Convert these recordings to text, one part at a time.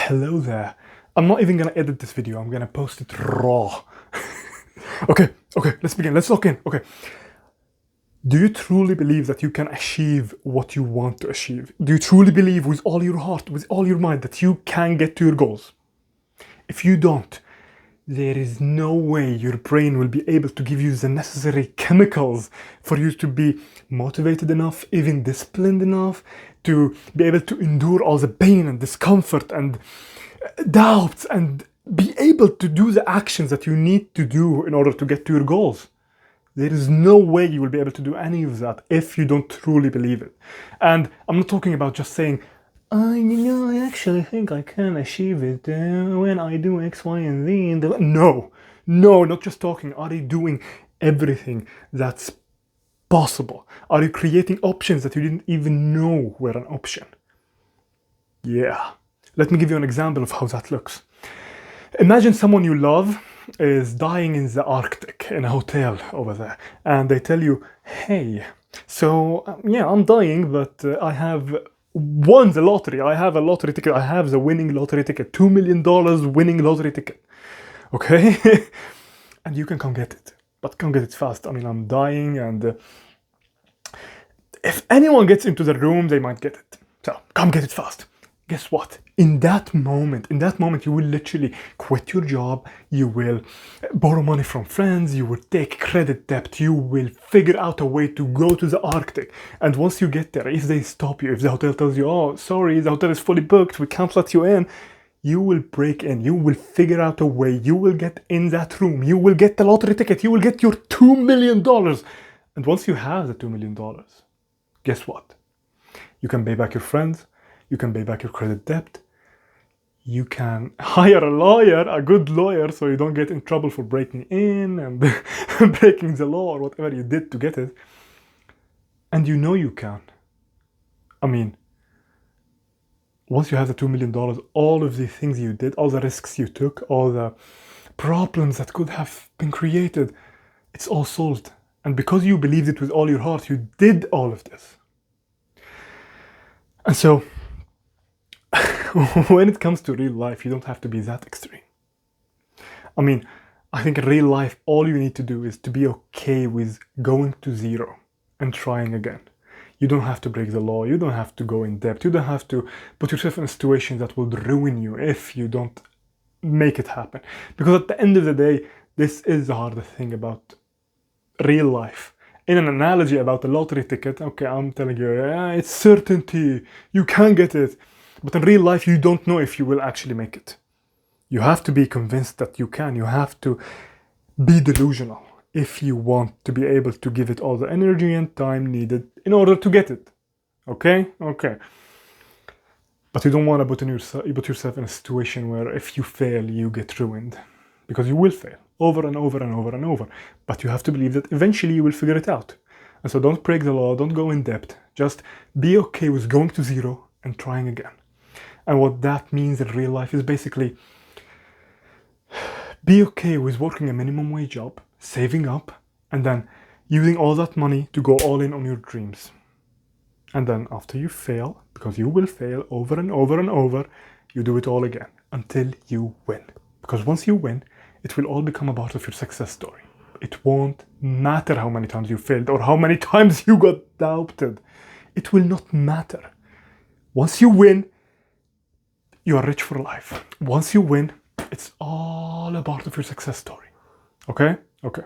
Hello there. I'm not even gonna edit this video, I'm gonna post it raw. Okay, let's begin. Let's lock in. Okay. Do you truly believe that you can achieve what you want to achieve? Do you truly believe with all your heart, with all your mind, that you can get to your goals? If you don't, there is no way your brain will be able to give you the necessary chemicals for you to be motivated enough, even disciplined enough, to be able to endure all the pain and discomfort and doubts and be able to do the actions that you need to do in order to get to your goals. There is no way you will be able to do any of that if you don't truly believe it. And I'm not talking about just saying, I actually think I can achieve it when I do X, Y, and Z. No, not just talking. Are you doing everything that's possible? Are you creating options that you didn't even know were an option? Yeah. Let me give you an example of how that looks. Imagine someone you love is dying in the Arctic in a hotel over there, and they tell you, hey, so yeah, I'm dying, but I have won the lottery. I have a lottery ticket. I have the winning lottery ticket, $2 million winning lottery ticket. Okay? And you can come get it, but come get it fast. I mean, I'm dying, and if anyone gets into the room, they might get it. So come get it fast. Guess what? In that moment, you will literally quit your job, you will borrow money from friends, you will take credit debt, you will figure out a way to go to the Arctic. And once you get there, if they stop you, if the hotel tells you, oh, sorry, the hotel is fully booked, we can't let you in, you will break in, you will figure out a way, you will get in that room, you will get the lottery ticket, you will get your $2 million. And once you have the $2 million, guess what? You can pay back your friends, you can pay back your credit debt, you can hire a lawyer, a good lawyer, so you don't get in trouble for breaking in and breaking the law or whatever you did to get it. And you know you can. I mean, once you have the $2 million, all of the things you did, all the risks you took, all the problems that could have been created, it's all solved. And because you believed it with all your heart, you did all of this. And so, when it comes to real life, you don't have to be that extreme. I mean, I think in real life, all you need to do is to be okay with going to zero and trying again. You don't have to break the law, you don't have to go in debt, you don't have to put yourself in a situation that will ruin you if you don't make it happen. Because at the end of the day, this is the hardest thing about real life. In an analogy about a lottery ticket, okay, I'm telling you, yeah, it's certainty, you can get it. But in real life, you don't know if you will actually make it. You have to be convinced that you can. You have to be delusional if you want to be able to give it all the energy and time needed in order to get it. Okay? Okay. But you don't want to put yourself in a situation where if you fail, you get ruined. Because you will fail over and over and over and over. But you have to believe that eventually you will figure it out. And so don't break the law, don't go in debt. Just be okay with going to zero and trying again. And what that means in real life is basically be okay with working a minimum wage job, saving up, and then using all that money to go all in on your dreams. And then after you fail, because you will fail over and over and over, you do it all again until you win. Because once you win, it will all become a part of your success story. It won't matter how many times you failed or how many times you got doubted. It will not matter. Once you win, you are rich for life. Once you win, it's all a part of your success story. Okay? Okay.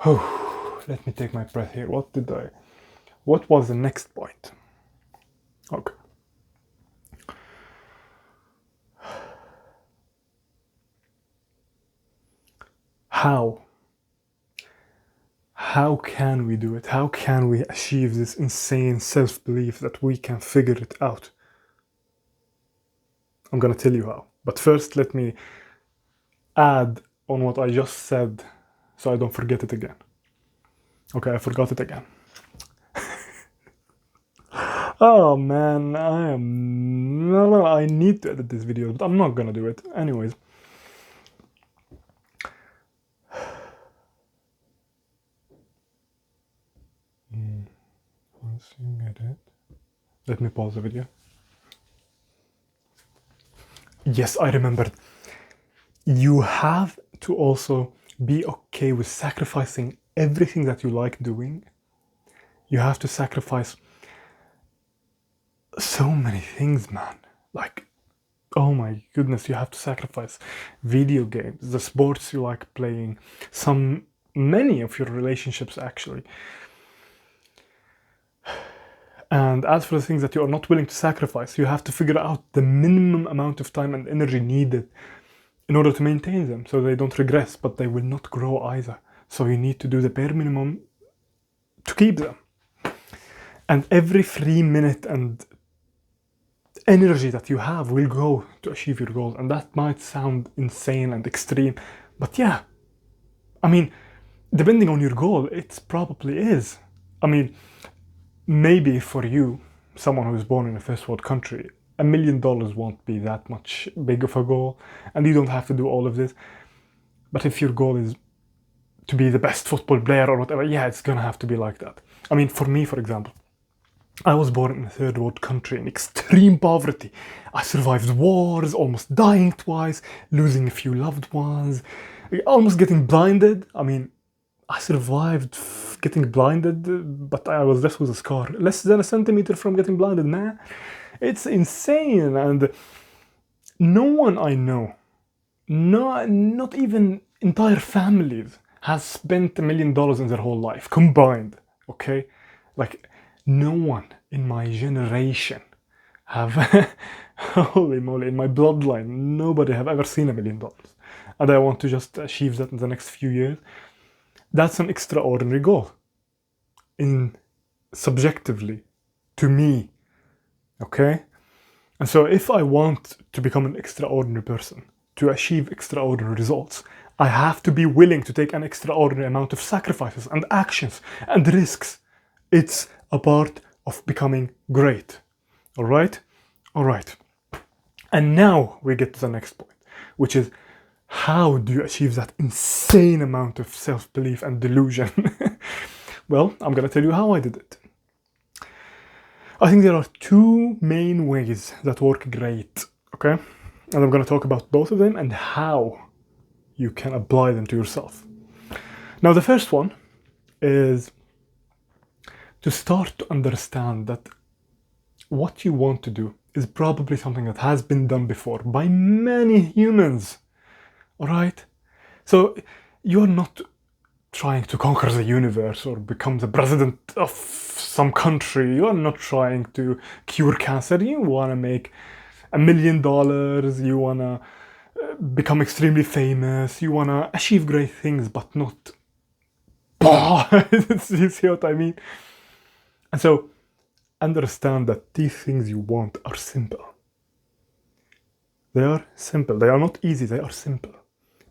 Oh, let me take my breath here. What was the next point? Okay. How? How can we do it? How can we achieve this insane self-belief that we can figure it out? I'm gonna tell you how. But first, let me add on what I just said so I don't forget it again. Okay, I forgot it again. Oh man, I need to edit this video, but I'm not gonna do it. Anyways. Once you get it. Let me pause the video. Yes, I remembered. You have to also be okay with sacrificing everything that you like doing. You have to sacrifice so many things, man. Like, oh my goodness, you have to sacrifice video games, the sports you like playing, many of your relationships actually. And as for the things that you are not willing to sacrifice, you have to figure out the minimum amount of time and energy needed in order to maintain them so they don't regress, but they will not grow either. So you need to do the bare minimum to keep them. And every free minute and energy that you have will go to achieve your goals. And that might sound insane and extreme, but yeah, I mean, depending on your goal, it probably is. I mean, maybe for you, someone who is born in a first world country, $1 million won't be that much big of a goal, and you don't have to do all of this. But if your goal is to be the best football player or whatever, yeah, it's gonna have to be like that. I mean, for me, for example, I was born in a third world country in extreme poverty. I survived wars, almost dying twice, losing a few loved ones, almost getting blinded. I mean, I survived getting blinded, but I was left with a scar. Less than a centimeter from getting blinded, man. It's insane. And no one I know, not even entire families, has spent $1 million in their whole life combined. Okay? Like, no one in my generation have, holy moly, in my bloodline, nobody have ever seen $1 million. And I want to just achieve that in the next few years. That's an extraordinary goal. Subjectively, to me. Okay? And so if I want to become an extraordinary person, to achieve extraordinary results, I have to be willing to take an extraordinary amount of sacrifices and actions and risks. It's a part of becoming great. All right? All right. And now we get to the next point, which is, how do you achieve that insane amount of self-belief and delusion? Well, I'm going to tell you how I did it. I think there are two main ways that work great, okay? And I'm going to talk about both of them and how you can apply them to yourself. Now, the first one is to start to understand that what you want to do is probably something that has been done before by many humans. All right? So you're not trying to conquer the universe or become the president of some country. You're not trying to cure cancer. You want to make $1 million. You want to become extremely famous. You want to achieve great things, but not... You see what I mean? And so understand that these things you want are simple. They are simple. They are not easy. They are simple.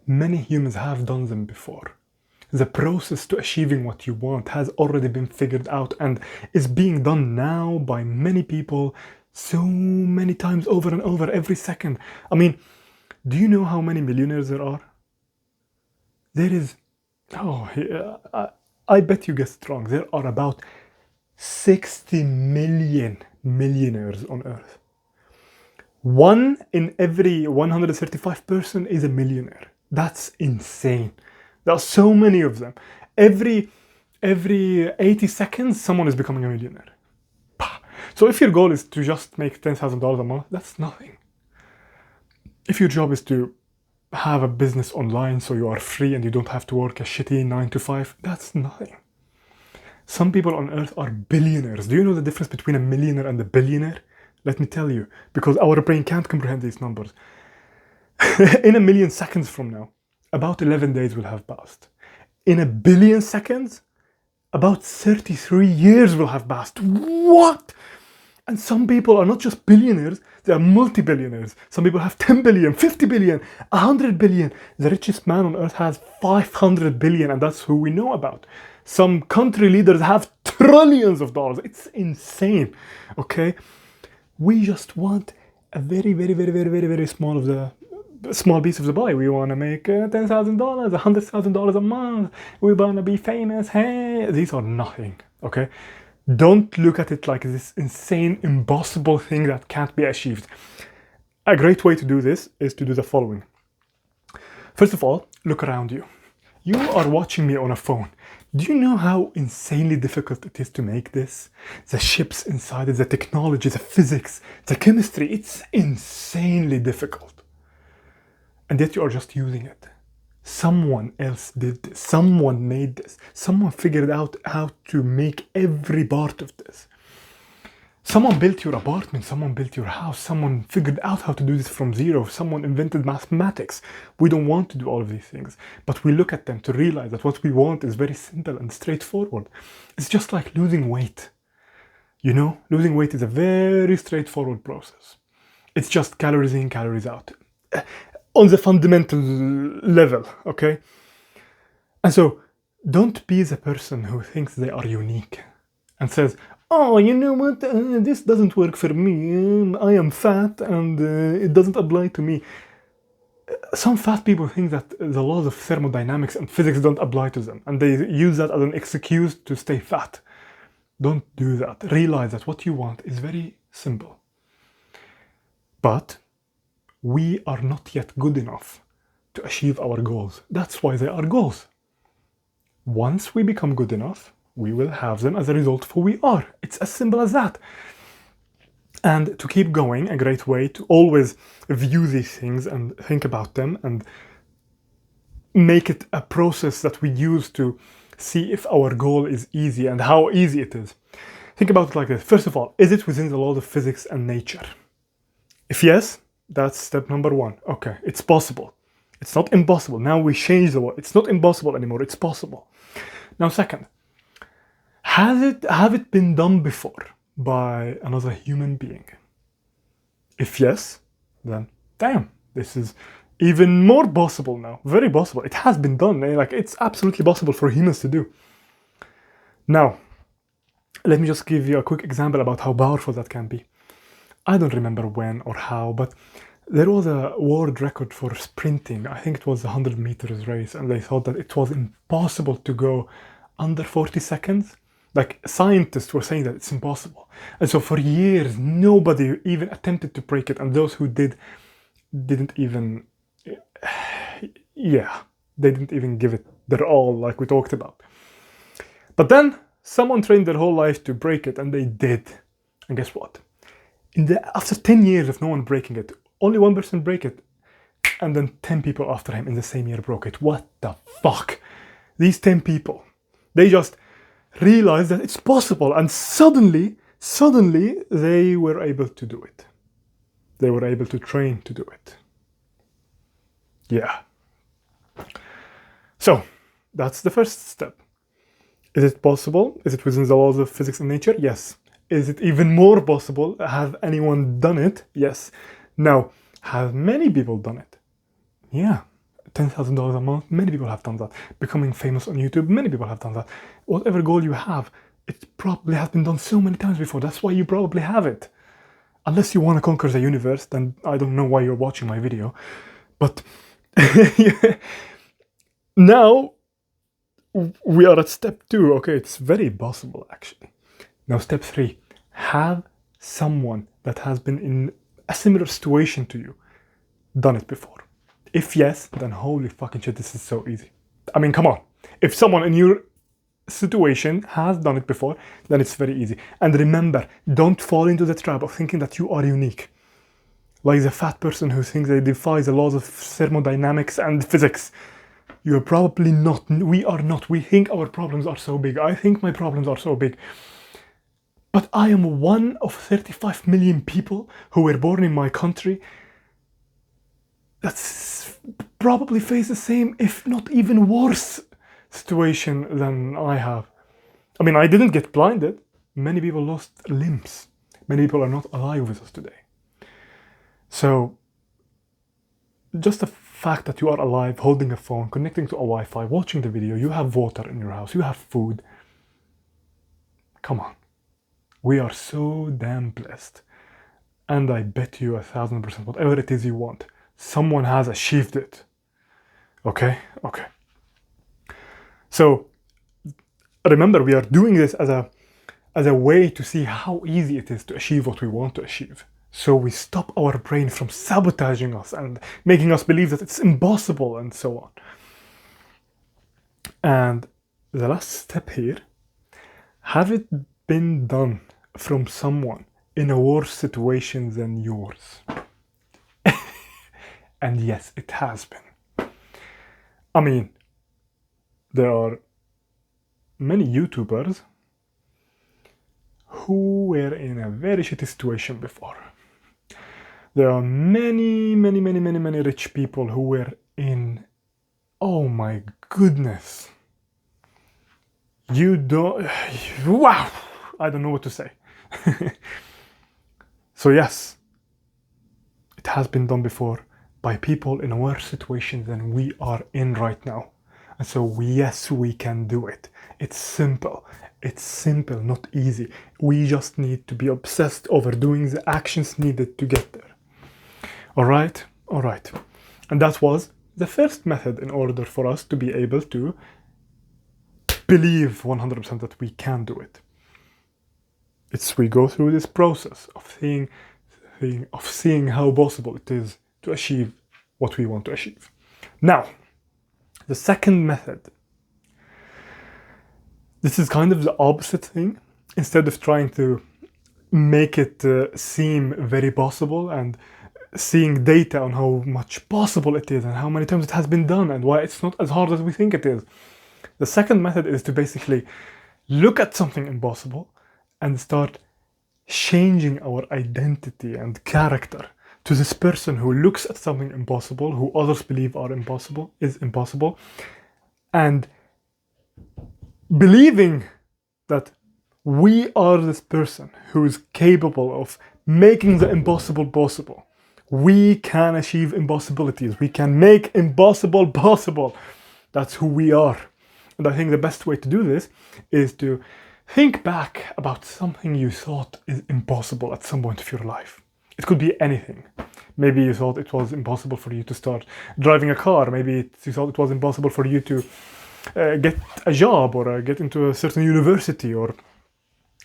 Many humans have done them before. The process to achieving what you want has already been figured out and is being done now by many people so many times over and over every second. I mean, do you know how many millionaires there are? There is, I bet you guessed wrong. There are about 60 million millionaires on Earth. 1 in every 135 person is a millionaire. That's insane. There are so many of them. Every 80 seconds, someone is becoming a millionaire. So if your goal is to just make $10,000 a month, that's nothing. If your job is to have a business online so you are free and you don't have to work a shitty 9 to 5, that's nothing. Some people on Earth are billionaires. Do you know the difference between a millionaire and a billionaire? Let me tell you, because our brain can't comprehend these numbers. In a million seconds from now, about 11 days will have passed. In a billion seconds, about 33 years will have passed. What? And some people are not just billionaires, they are multi-billionaires. Some people have 10 billion, 50 billion, 100 billion. The richest man on earth has 500 billion, and that's who we know about. Some country leaders have trillions of dollars. It's insane, okay? We just want a very, very, very, very, very, very small piece of the pie. We want to make $10,000, $100,000 a month. We want to be famous. Hey, these are nothing, okay? Don't look at it like this insane, impossible thing that can't be achieved. A great way to do this is to do the following. First of all, look around you. You are watching me on a phone. Do you know how insanely difficult it is to make this? The chips inside it, the technology, the physics, the chemistry, it's insanely difficult. And yet you are just using it. Someone else did this. Someone made this. Someone figured out how to make every part of this. Someone built your apartment, someone built your house, someone figured out how to do this from zero, someone invented mathematics. We don't want to do all of these things, but we look at them to realize that what we want is very simple and straightforward. It's just like losing weight. You know, losing weight is a very straightforward process. It's just calories in, calories out. On the fundamental level, okay? And so, don't be the person who thinks they are unique and says, oh, you know what, this doesn't work for me, I am fat and it doesn't apply to me. Some fat people think that the laws of thermodynamics and physics don't apply to them, and they use that as an excuse to stay fat. Don't do that. Realize that what you want is very simple. But we are not yet good enough to achieve our goals. That's why they are goals. Once we become good enough, we will have them as a result of who we are. It's as simple as that. And to keep going, a great way to always view these things and think about them and make it a process that we use to see if our goal is easy and how easy it is. Think about it like this. First of all, is it within the laws of physics and nature? If yes, that's step number one. Okay, it's possible. It's not impossible. Now we change the word. It's not impossible anymore. It's possible. Now, second, have it been done before by another human being? If yes, then damn, this is even more possible now. Very possible. It has been done. Like, it's absolutely possible for humans to do. Now, let me just give you a quick example about how powerful that can be. I don't remember when or how, but there was a world record for sprinting. I think it was a 100 meters race, and they thought that it was impossible to go under 40 seconds. Like, scientists were saying that it's impossible. And so for years, nobody even attempted to break it. And those who did, didn't even, they didn't even give it their all, like we talked about. But then someone trained their whole life to break it, and they did. And guess what? After 10 years of no one breaking it, only one person break it. And then 10 people after him in the same year broke it. What the fuck? These 10 people, they just realized that it's possible, and suddenly they were able to do it. They were able to train to do it. Yeah. So that's the first step. Is it possible? Is it within the laws of physics and nature? Yes. Is it even more possible? Have anyone done it? Yes. Now, have many people done it? Yeah. $10,000 a month, many people have done that. Becoming famous on YouTube, many people have done that. Whatever goal you have, it probably has been done so many times before. That's why you probably have it. Unless you want to conquer the universe, then I don't know why you're watching my video. But now we are at step 2. Okay, it's very possible actually. Now step 3, have someone that has been in a similar situation to you done it before. If yes, then holy fucking shit, this is so easy. I mean, come on. If someone in your situation has done it before, then it's very easy. And remember, don't fall into the trap of thinking that you are unique. Like the fat person who thinks they defy the laws of thermodynamics and physics. You're probably not. We are not. We think our problems are so big. I think my problems are so big. But I am one of 35 million people who were born in my country that's probably face the same, if not even worse, situation than I have. I mean, I didn't get blinded. Many people lost limbs. Many people are not alive with us today. So, just the fact that you are alive, holding a phone, connecting to a Wi-Fi, watching the video, you have water in your house, you have food. Come on. We are so damn blessed. And I bet you 1,000%, whatever it is you want, someone has achieved it. Okay? Okay. So, remember, we are doing this as a way to see how easy it is to achieve what we want to achieve. So we stop our brain from sabotaging us and making us believe that it's impossible and so on. And the last step here, have it been done from someone in a worse situation than yours? And yes, it has been. I mean, there are many YouTubers who were in a very shitty situation before. There are many rich people who were in, oh my goodness. You don't, wow, I don't know what to say. So yes, it has been done before by people in a worse situation than we are in right now. And so yes, we can do it. It's simple, not easy. We just need to be obsessed over doing the actions needed to get there. All right. And that was the first method in order for us to be able to believe 100% that we can do it. We go through this process of seeing how possible it is to achieve what we want to achieve. Now, the second method. This is kind of the opposite thing. Instead of trying to make it seem very possible and seeing data on how much possible it is and how many times it has been done and why it's not as hard as we think it is. The second method is to basically look at something impossible and start changing our identity and character to this person who looks at something impossible, who others believe is impossible, and believing that we are this person who is capable of making the impossible possible. We can achieve impossibilities. We can make impossible possible. That's who we are. And I think the best way to do this is to think back about something you thought is impossible at some point of your life. It could be anything. Maybe you thought it was impossible for you to start driving a car. Maybe you thought it was impossible for you to get a job or get into a certain university or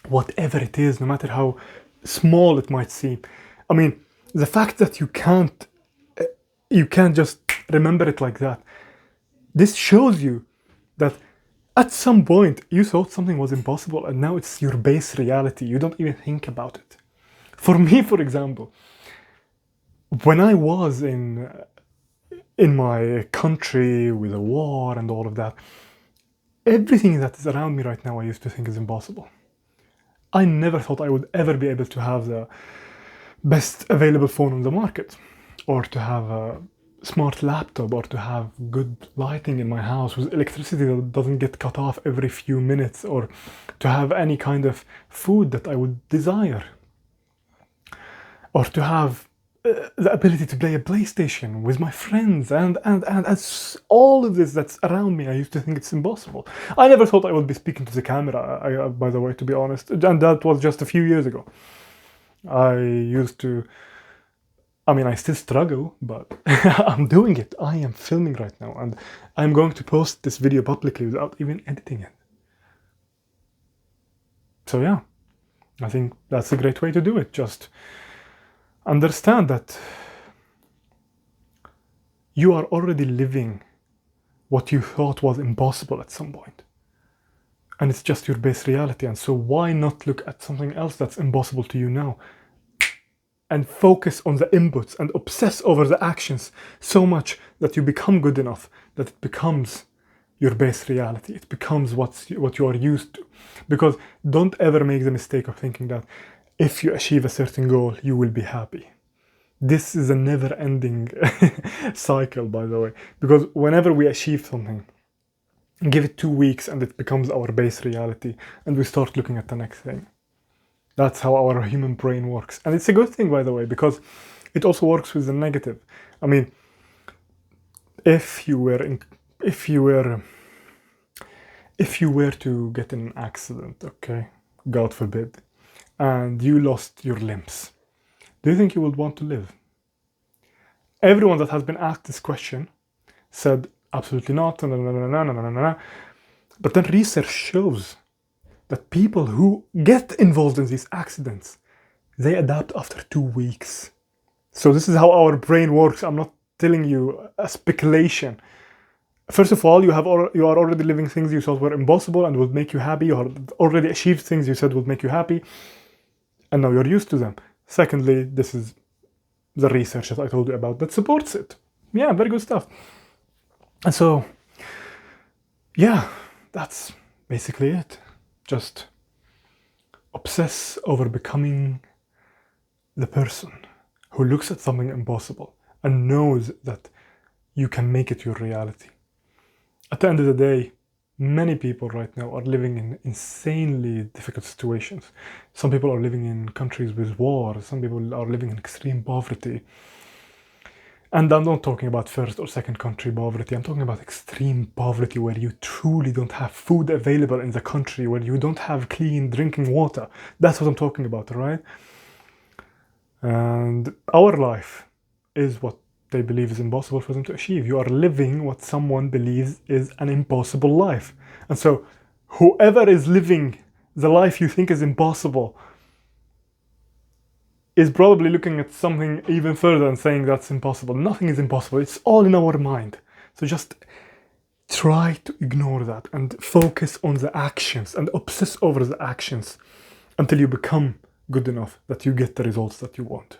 whatever it is, no matter how small it might seem. I mean, the fact that you can't just remember it like that, this shows you that at some point you thought something was impossible and now it's your base reality. You don't even think about it. For me, for example, when I was in my country with a war and all of that, everything that is around me right now I used to think is impossible. I never thought I would ever be able to have the best available phone on the market, or to have a smart laptop, or to have good lighting in my house with electricity that doesn't get cut off every few minutes, or to have any kind of food that I would desire, or to have the ability to play a PlayStation with my friends, and as all of this that's around me, I used to think it's impossible. I never thought I would be speaking to the camera, by the way, to be honest, and that was just a few years ago. I still struggle, but I'm doing it. I am filming right now, and I'm going to post this video publicly without even editing it. So yeah, I think that's a great way to do it. Just understand that you are already living what you thought was impossible at some point. And it's just your base reality. And so why not look at something else that's impossible to you now? And focus on the inputs and obsess over the actions so much that you become good enough that it becomes your base reality. It becomes what you are used to. Because don't ever make the mistake of thinking that if you achieve a certain goal, you will be happy. This is a never-ending cycle, by the way. Because whenever we achieve something, give it 2 weeks and it becomes our base reality, and we start looking at the next thing. That's how our human brain works. And it's a good thing, by the way, because it also works with the negative. I mean, if you were to get in an accident, okay, God forbid, and you lost your limbs, do you think you would want to live? Everyone that has been asked this question said absolutely not. But then research shows that people who get involved in these accidents they adapt after 2 weeks. So this is how our brain works. I'm not telling you a speculation. First of all, you are already living things you thought were impossible and would make you happy, or already achieved things you said would make you happy, and now you're used to them. Secondly, this is the research that I told you about that supports it. Yeah, very good stuff. And so, yeah, that's basically it. Just obsess over becoming the person who looks at something impossible and knows that you can make it your reality. At the end of the day, many people right now are living in insanely difficult situations. Some people are living in countries with war. Some people are living in extreme poverty. And I'm not talking about first or second country poverty. I'm talking about extreme poverty where you truly don't have food available in the country, where you don't have clean drinking water. That's what I'm talking about, right? And our life is what they believe is impossible for them to achieve. You are living what someone believes is an impossible life. And so whoever is living the life you think is impossible is probably looking at something even further and saying that's impossible. Nothing is impossible. It's all in our mind. So just try to ignore that and focus on the actions and obsess over the actions until you become good enough that you get the results that you want.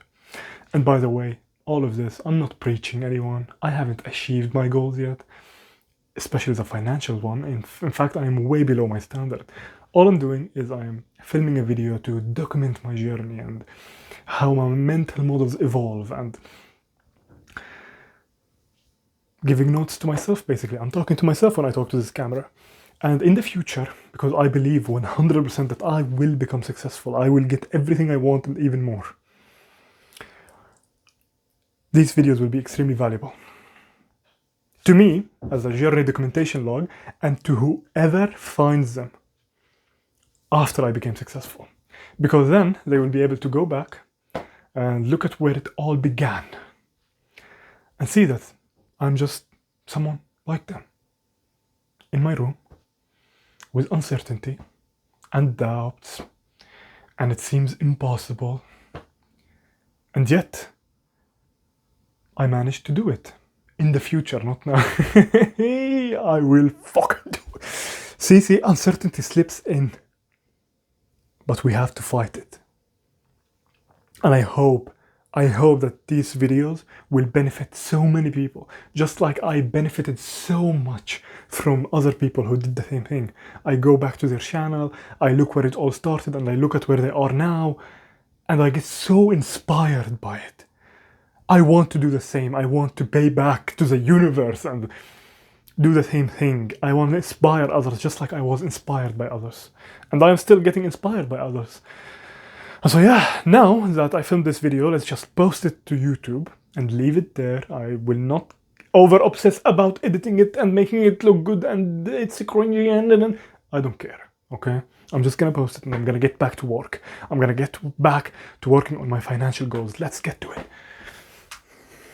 And by the way, all of this, I'm not preaching anyone. I haven't achieved my goals yet, especially the financial one. In fact, I am way below my standard. All I'm doing is I am filming a video to document my journey and how my mental models evolve, and giving notes to myself, basically. I'm talking to myself when I talk to this camera. And in the future, because I believe 100% that I will become successful, I will get everything I want and even more, these videos will be extremely valuable to me as a journey documentation log, and to whoever finds them after I became successful. Because then they will be able to go back and look at where it all began and see that I'm just someone like them in my room with uncertainty and doubts, and it seems impossible, and yet I managed to do it. In the future, not now. I will fucking do it. See, uncertainty slips in, but we have to fight it. And I hope that these videos will benefit so many people, just like I benefited so much from other people who did the same thing. I go back to their channel, I look where it all started, and I look at where they are now, and I get so inspired by it. I want to do the same. I want to pay back to the universe and do the same thing. I want to inspire others just like I was inspired by others. And I am still getting inspired by others. And so yeah, now that I filmed this video, let's just post it to YouTube and leave it there. I will not over obsess about editing it and making it look good and it's cringy and I don't care, okay? I'm just gonna post it and I'm gonna get back to work. I'm gonna get back to working on my financial goals. Let's get to it.